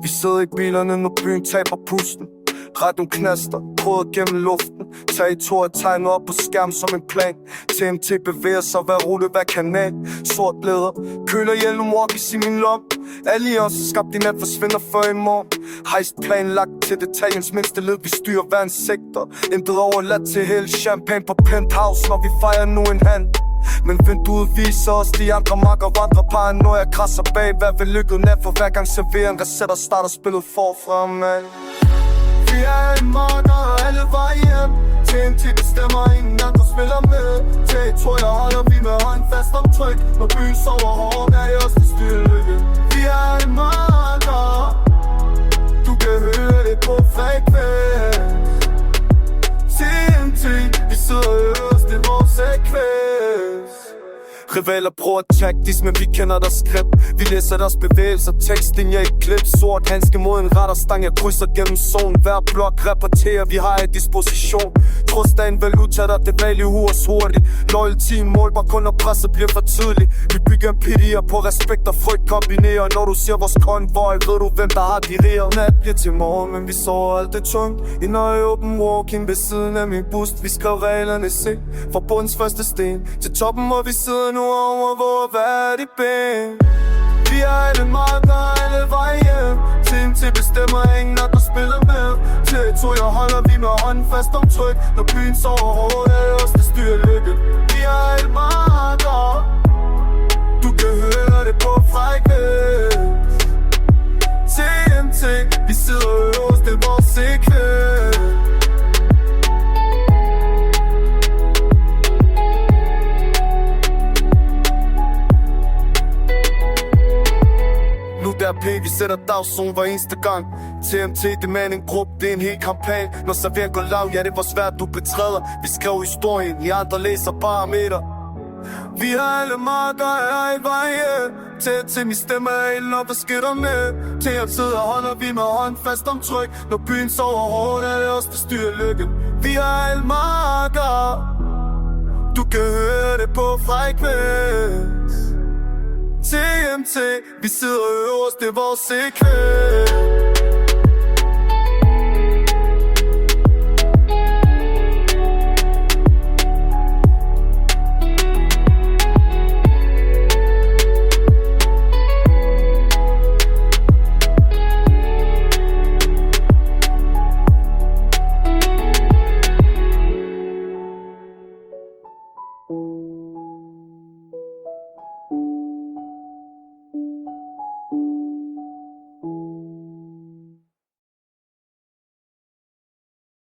sidder i bilerne, når byen taber pusten. Ret nogle knaster, brød gennem luften. Territoriet tegnet op på skærm som en plan. TMT bevæger sig, hver rute, hver kanal. Sort læder, køler ihjel nogle walkies i min lom. Alliancer skabt i nat forsvinder før i morgen. Hejst planlagt til detaljens mindste led. Vi styrer hver en sektor. Intet overladt til hele champagne på penthouse, når vi fejrer nu en hand. Men vinduet viser os de andre makker vandrer paranoia krasser bag hver vellykket nat. For hver gang servering resetter starter spillet forfra, man. Vi er en marker og alle vej hjem. TNT bestemmer, ingen andre spiller med. Territorier holder vi med hånden fast om tryk. Når byen sover hårdt, er det os der styrer lykke. Vi er en marker, du kan høre det på frekvens. TNT, vi sidder øverst, det er vores sekvens. Rivaler bruger tactics, men vi kender deres skript. Vi læser deres bevægelser, tekstlinjer i klip. Sort handske mod en radarstang, jeg krydser gennem zone. Hver blok rapporterer, vi har i disposition. Trods der en valuta, der det value hurtigt hurtigt. Loyalty målbar kun når presset bliver for tydeligt. Vi bygger empirier på respekt og frygt kombinerer. Når du ser vores konvoj, ved du hvem der har dirigeret. Nat bliver til morgen, men vi sover alt det tungt. I nøje open walking ved siden af min boost. Vi skrev reglerne se, fra bundens første sten til toppen, hvor vi sidder nu over hvor værdig ben. Vi er alle marker, alle vej hjem. TNT bestemmer, ingen andre spiller med. Territorier holder vi med hånden fast om tryk. Når byen sover hårdt, er det os der styrer lykke. Vi er alle marker, du kan høre det på frekvens. TNT, vi sidder øverst, det er vores sekvens. Vi sætter dagszone hver eneste gang. TMT, det er en gruppe, det er en hel kampagne. Når servering går lav, ja det var svært du betræder. Vi skrev historien, I andre læser parameter. Vi har alle marker her i vejen. TNT, mi stemmer af når der skitter med. TNT holder vi med hånden fast om tryk. Når byen sover hårdt, er det os der styrer lykken. Vi har alle marker, du kan høre det på frekvens. TNT, vi sidder øverst, det er vores sekvens.